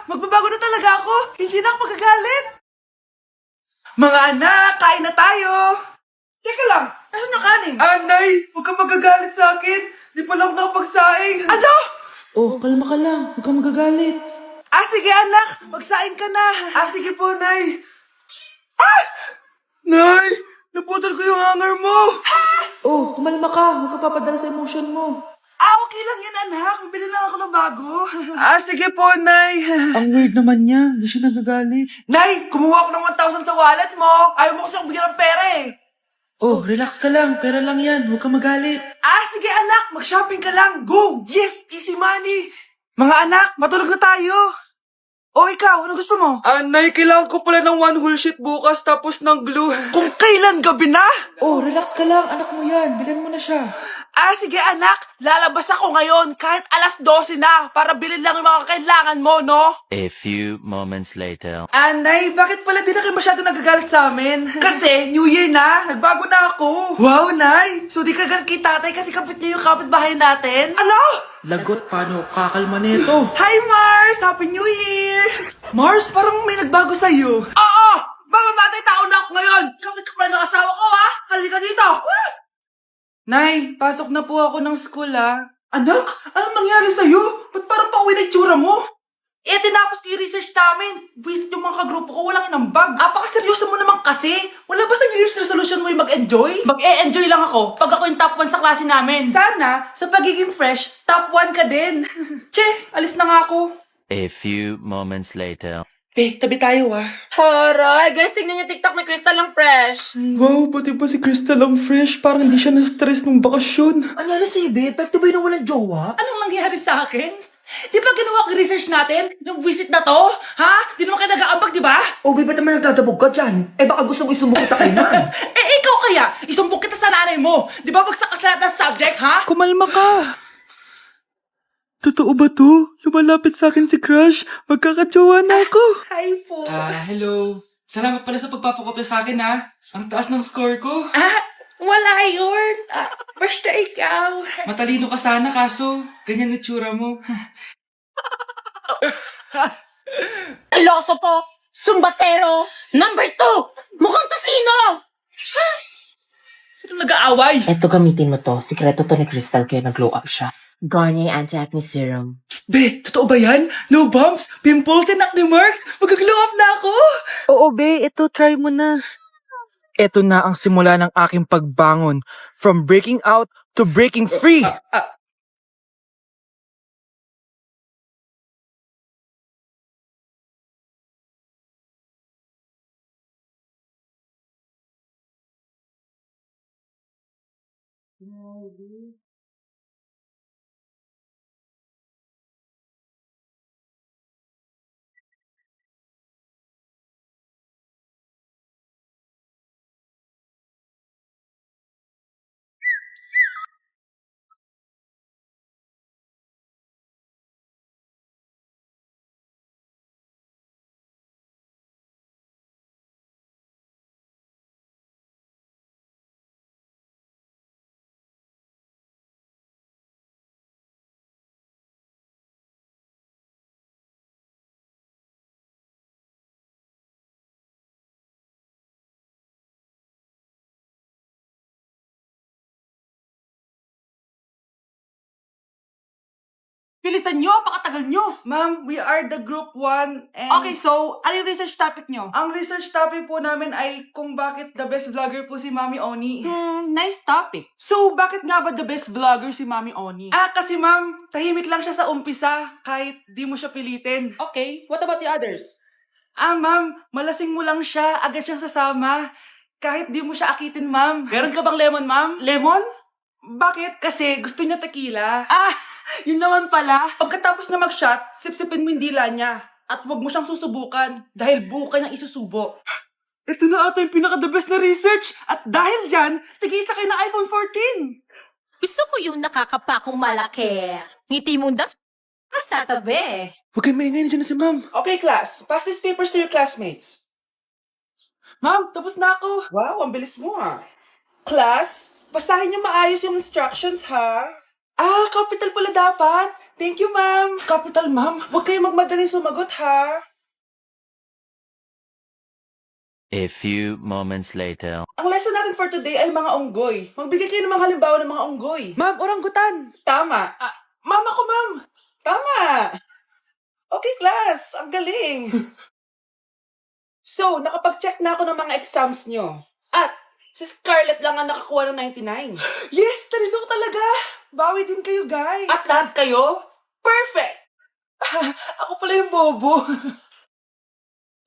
Magbabago na talaga ako. Hindi na ako magagalit. Mga anak, kain na tayo. Teka lang, nasan yung kanin? Nay, huwag kang magagalit sa akin. Di pa lang nakapagsaing. Ano? Oh, kalma ka lang. Huwag kang magagalit. Sige anak, magsaing ka na. Sige po, Nay. Nay, naputol ko yung hanger mo. Oh, kumalma ka. Huwag ka papadala sa emotion mo. Okay lang yan, anak. Bibili lang ako ng bago. Sige po, Nay. Ang weird naman niya. Hindi siya nagagalit. Nay, kumuha ako ng 1,000 sa wallet mo. Ayaw mo kasi akong bigyan ng pera eh. Oh, relax ka lang. Pera lang yan. Huwag kang magalit. Sige anak, mag-shopping ka lang. Go! Yes, easy money. Mga anak, matulog na tayo. Ikaw, ano gusto mo? Nay, kailangan ko pala ng one whole sheet bukas tapos ng glue. Kung kailan gabi na? Oh, relax ka lang. Anak mo yan. Bilan mo na siya. Sige anak, lalabas ako ngayon kahit alas 12 na para bilhin lang yung mga kailangan mo, no? A few moments later. Nay, bakit pala di na kayo masyado nagagalit sa amin? Kasi, New Year na, nagbago na ako. Wow, Nay! So di ka galit kay tatay kasi kapit niya yung kapitbahay natin? Ano? Lagot, paano kakalma nito? Hi, Mars! Happy New Year! Mars, parang may nagbago sa'yo. Oo! Mamamatay tao na ako ngayon! Kapit ka pala ng asawa ko, ha? Halika dito! Nay, pasok na po ako ng school, ha? Anak, anong nangyari sa'yo? Ba't parang pauwi na itsura mo? Tinapos ko yung research namin. Visit yung mga kagrupo ko, walang inambag. Apakaseryoso mo naman kasi. Wala ba sa New Year's resolution mo yung mag-enjoy? Mag-e-enjoy lang ako pag ako yung top 1 sa klase namin. Sana, sa pagiging fresh, top 1 ka din. Che, alis na nga ako. A few moments later. Tabi tayo, ha? Horay! Guys, tignan niyo TikTok ni Crystal ang fresh. Wow, pati ba si Crystal ang fresh? Parang hindi siya na-stress nung bakasyon. Anyari sa'yo, babe? Pwede ba yung walang jowa? Anong nangyari sa akin? Di ba ginawa ko yung research natin? Yung visit na to? Ha? Di naman kayo nag-aambag, di ba? Oh, babe, ba't naman nagdadabog ka dyan? Baka gusto mo isumbong kita kay nan. Ikaw kaya? Isumbok kita sa nanay mo. Di ba bagsak ka sa lahat ng subject, ha? Kumalma ka. Totoo ba to? Lumalapit sa akin si Crush. Magkakajowa na ako. Hi po. Hello. Salamat pala sa pagpapakopya sa akin, ha? Ang taas ng score ko. Wala yun. Basta ikaw. Matalino ka sana, kaso ganyan itsura mo. Iloso po! Sumbatero! Number 2! Mukhang tosino! Sino nag-aaway? Eto, gamitin mo to. Sikreto to ni Crystal kaya nag-glow up siya. Garnier Anti-Acne Serum. Be, totoo ba yan? No bumps, pimples, and acne marks? Mag-glow up na ako. Oo, be. Ito, try mo na. Ito na ang simula ng aking pagbangon. From breaking out to breaking free. Bilisan nyo, pakatagal nyo. Ma'am, we are the group 1 and... Okay, so, ano yung research topic nyo? Ang research topic po namin ay kung bakit the best vlogger po si Mami Oni. Nice topic. So, bakit nga ba the best vlogger si Mami Oni? Kasi ma'am, tahimik lang siya sa umpisa kahit di mo siya pilitin. Okay, what about the others? Ma'am, malasing mo lang siya, agad siyang sasama. Kahit di mo siya akitin, ma'am. Meron ka bang lemon, ma'am? Lemon? Bakit? Kasi gusto niya tequila. Yun naman pala. Pagkatapos na mag-shot, sipsipin mo yung dila niya. At huwag mo siyang susubukan dahil buo ka niyang isusubo. Ito na ata yung pinaka-the best na research. At dahil dyan, tigisa kayo ng iPhone 14. Gusto ko yung nakakapakong malaki. Ngiti mo sa tabi. Huwag kayong maingay, nandiyan na si ma'am. Okay, class. Pass these papers to your classmates. Ma'am, tapos na ako. Wow, ang bilis mo ah. Class, basahin niyo maayos yung instructions ha. Capital pala dapat. Thank you, ma'am. Capital, ma'am. Huwag kayo magmadali sumagot, ha? A few moments later. Ang lesson natin for today ay mga unggoy. Magbigay kayo ng mga halimbawa ng mga unggoy. Ma'am, oranggutan. Tama. Ma'am ako, ma'am. Tama. Okay, class. Ang galing. So, nakapag-check na ako ng mga exams nyo. At, si Scarlett lang ang nakakuha ng 99. Yes, talino talaga. Bawi din kayo, guys. At lahat kayo, perfect. Ako pala yung bobo.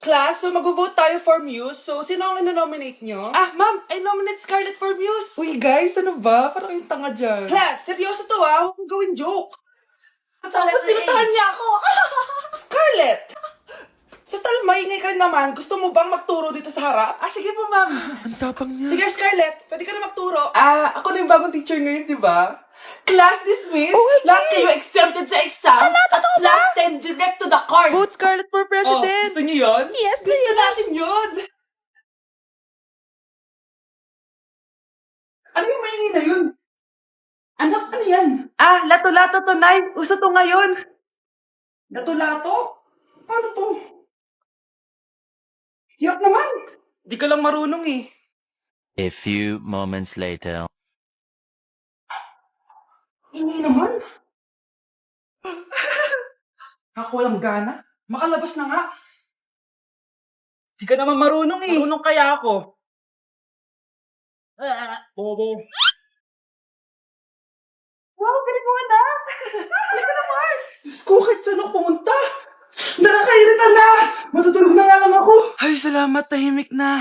Class, so mag-vote tayo for Muse. So, sino ang ino-nominate nyo? Ma'am, I nominate Scarlett for Muse. Uy, guys, ano ba? Parang yung tanga dyan. Class, seryoso to ha. Huwag mong gawin joke. Tapos pinuntahan niya ako. Scarlett! Total, maingay ka naman. Gusto mo bang magturo dito sa harap? Sige po, ma'am. Ang tapang niya. Sige, Scarlett. Pwede ka na magturo. Ako na yung bagong teacher ngayon, di ba? Class dismissed. Lahat kayo exempted sa exam. At class 10 direct to the card. Vote Scarlett for president! Gusto niyo yun? Yes, Gusto natin yun. Ano yung maingay na yun? Anak, ano yan? Lato-lato to, Nay. Uso to ngayon. Lato-lato? Paano to? Hirap naman. Di ka lang marunong eh. A few moments later. Ingay naman. Ako walang gana. Makalabas na nga. Di ka naman marunong eh. Marunong kaya ako. Bobo. Wow, galing mo anak. Halika na, Mars. Diyos ko, kahit saan ako pumunta. Nakakairita na. Matutulog na nga lang ako. Ay, salamat. Tahimik na.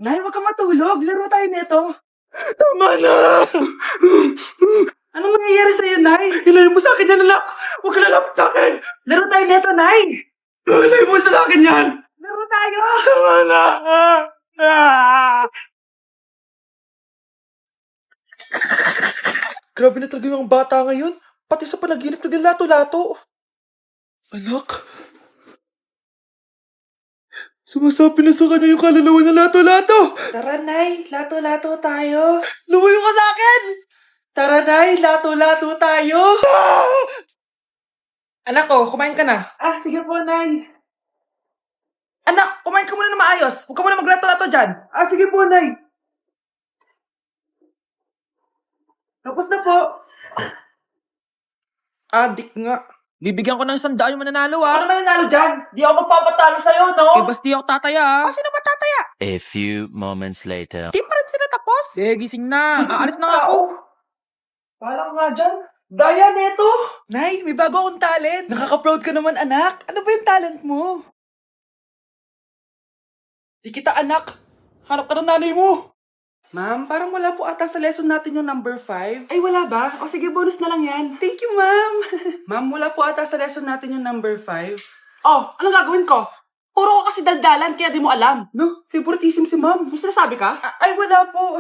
Nay, wag kang matulog. Laro tayo nito. Tama na! Anong nangyayari sa'yo, Nay? Ilayo mo sa akin yan, anak! Huwag ka lalapit sa akin! Laro tayo neto, Nay! Ilayo mo sa akin yan! Laro tayo! Tama na! Grabe na talaga yung bata ngayon. Pati sa panaginip naglalato-lato. Anak, sumasabi na sa kanya yung kaluluwa na lato-lato. Tara, Nay. Lato-lato tayo. Lumayo ka sa akin! Tara, Nay. Lato-lato tayo. Anak ko, kumain ka na. Sige po, Nay. Anak, kumain ka muna na maayos. Huwag ka muna maglato-lato dyan. Sige po, Nay. Tapos na po. Adik nga. Bibigyan ko ng 100 yung mananalo Ano naman nanalo dyan? Di ako magpapatalo sa'yo, no? basta di ako tataya Sino ba tataya? A few moments later. Di pa rin sila tapos. gising na. Aalis na nga ako. Pala ka nga dyan. Daya neto. Nay, may bago akong talent. Nakaka-proud ka naman, anak. Ano ba yung talent mo? Di kita, anak. Hanap ka ng nanay mo. Ma'am, parang wala po ata sa lesson natin yung number 5. Ay, wala ba? O sige, bonus na lang yan. Thank you, ma'am. Ma'am, wala po ata sa lesson natin yung number 5. Oh, anong gagawin ko? Puro ko kasi daldalan, kaya di mo alam. No, favoritism si ma'am. May sinasabi ka? Ay, wala po.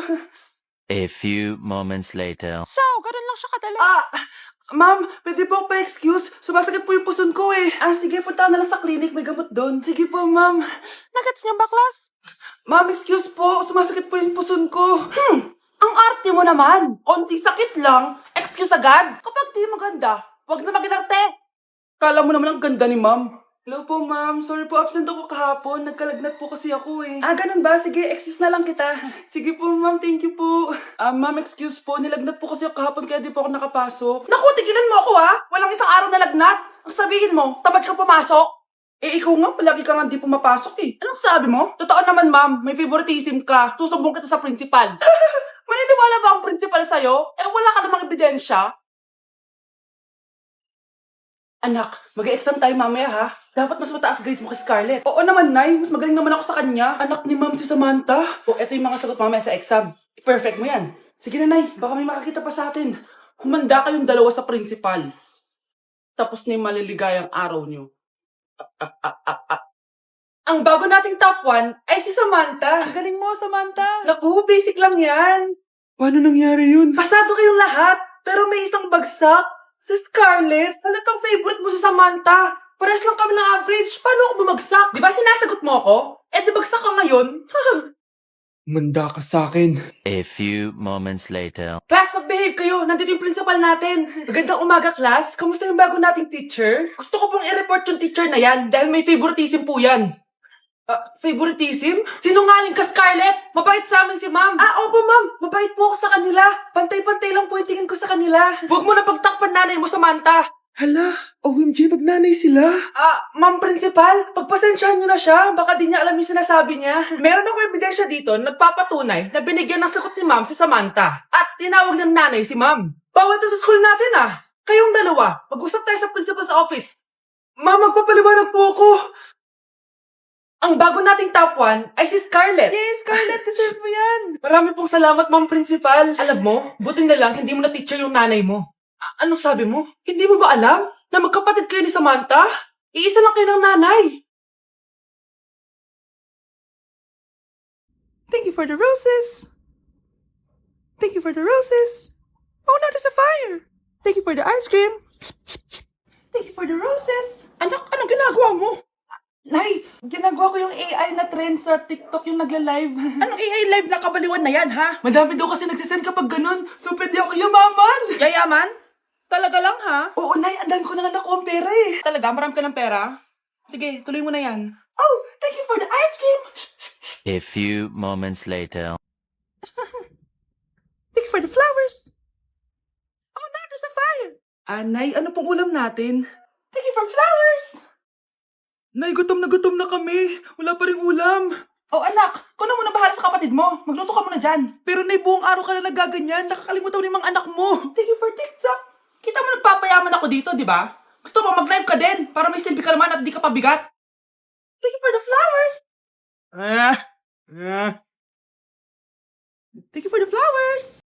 A few moments later. So, ganun lang siya kadali. Ma'am, pwede po pa-excuse? Sumasakit po yung puson ko eh. Sige, punta na lang sa clinic. May gamot doon. Sige po, ma'am. Nagets niya ba, class? Ma'am, excuse po. Sumasakit po yung puson ko. Ang arte mo naman. Onti sakit lang. Excuse agad. Kapag di maganda, wag na mag-inarte. Kala mo naman ang ganda ni ma'am. Hello po, ma'am. Sorry po, absent ako kahapon. Nagkalagnat po kasi ako eh. Ganun ba? Sige, excuse na lang kita. Sige po, ma'am. Thank you po. Ma'am, excuse po. Nilagnat po kasi ako kahapon kaya di po ako nakapasok. Naku, tigilan mo ako ha. Walang isang araw na lagnat. Ang sabihin mo, tamad kang pumasok. Ikaw nga, palagi ka nga di pumapasok eh. Anong sabi mo? Totoo naman, ma'am. May favoritism ka. Susumbong kita sa principal. Maniniwala ba ang principal sa'yo? Wala ka namang ebidensya. Anak, mag-exam tayo mamaya ha. Dapat mas mataas grades mo kay Scarlett. Oo naman, Nay. Mas magaling naman ako sa kanya. Anak ni ma'am si Samantha. Eto yung mga sagot mamaya sa exam. Perfect mo yan. Sige na, Nay. Baka may makakita pa sa atin. Humanda kayong dalawa sa principal. Tapos na yung maliligayang araw nyo. Ang bago nating top 1 ay si Samantha. Ang galing mo, Samantha. Naku, basic lang yan. Paano nangyari yun? Pasado kayong lahat, pero may isang bagsak. Si Scarlett, halatang favorite mo si Samantha. Pares lang kami ng average. Paano ako bumagsak? Di ba sinasagot mo ako? Di bagsak ka ngayon? Manda ka sa akin. A few moments later. Class, mag-behave kayo. Nandito yung principal natin. Magandang umaga, class. Kamusta yung bago nating teacher? Gusto ko pong i-report yung teacher na yan dahil may favoritism po yan. Favoritism? Sinungaling ka, Scarlett! Mabait sa amin si ma'am. Opo, ma'am. Mabait po ako sa kanila. Pantay-pantay lang po yung tingin ko sa kanila. Huwag mo na pagtakpan nanay mo, Samantha. Hala, OMG, magnanay sila. Ma'am Principal, pagpasensyahan niyo na siya. Baka di niya alam yung sinasabi niya. Meron ako ebidensya dito na nagpapatunay na binigyan ng sagot ni ma'am si Samantha. At tinawag ng nanay si ma'am. Bawal to sa school natin Kayong dalawa, mag-usap tayo sa principal's office. Ma'am, magpapaliwanag po ako. Ang bago nating top 1 ay si Scarlett. Yes, Scarlett, deserve mo yan. Marami pong salamat, Ma'am Principal. Alam mo, buti na lang hindi mo na-teacher yung nanay mo. Anong sabi mo? Hindi mo ba alam na magkapatid kayo ni Samantha? Iisa lang kayo ng nanay. Thank you for the roses. Thank you for the roses. Oh, now there's a fire. Thank you for the ice cream. Thank you for the roses. Anak, anong ginagawa mo? Nay, ginagawa ko yung AI na trend sa TikTok yung nagla-live. Anong AI live na kabaliwan na yan, ha? Madami daw kasi nagsisend kapag ganun, so pwede ako yumaman. Yayaman? Talaga lang, ha? Oo, Nay, ang dami ko na nga nakuha ang pera Talaga? Marami ka ng pera? Sige, tuloy mo na yan. Oh, thank you for the ice cream. A few moments later. Thank you for the flowers. Oh, now there's a fire. Nay, ano pong ulam natin? Thank you for flowers. Nay, gutom na kami. Wala pa ring ulam. Oh, anak, kung na muna bahala sa kapatid mo. Magluto ka muna dyan. Pero Nay, buong araw ka na nagaganyan. Nakakalimutan mo ng mga anak mo. Thank you for TikTok. Kita mo nagpapayaman ako dito, di ba? Gusto mo mag-live ka din para may silbi ka naman at di ka pabigat. Thank you for the flowers. Thank you for the flowers.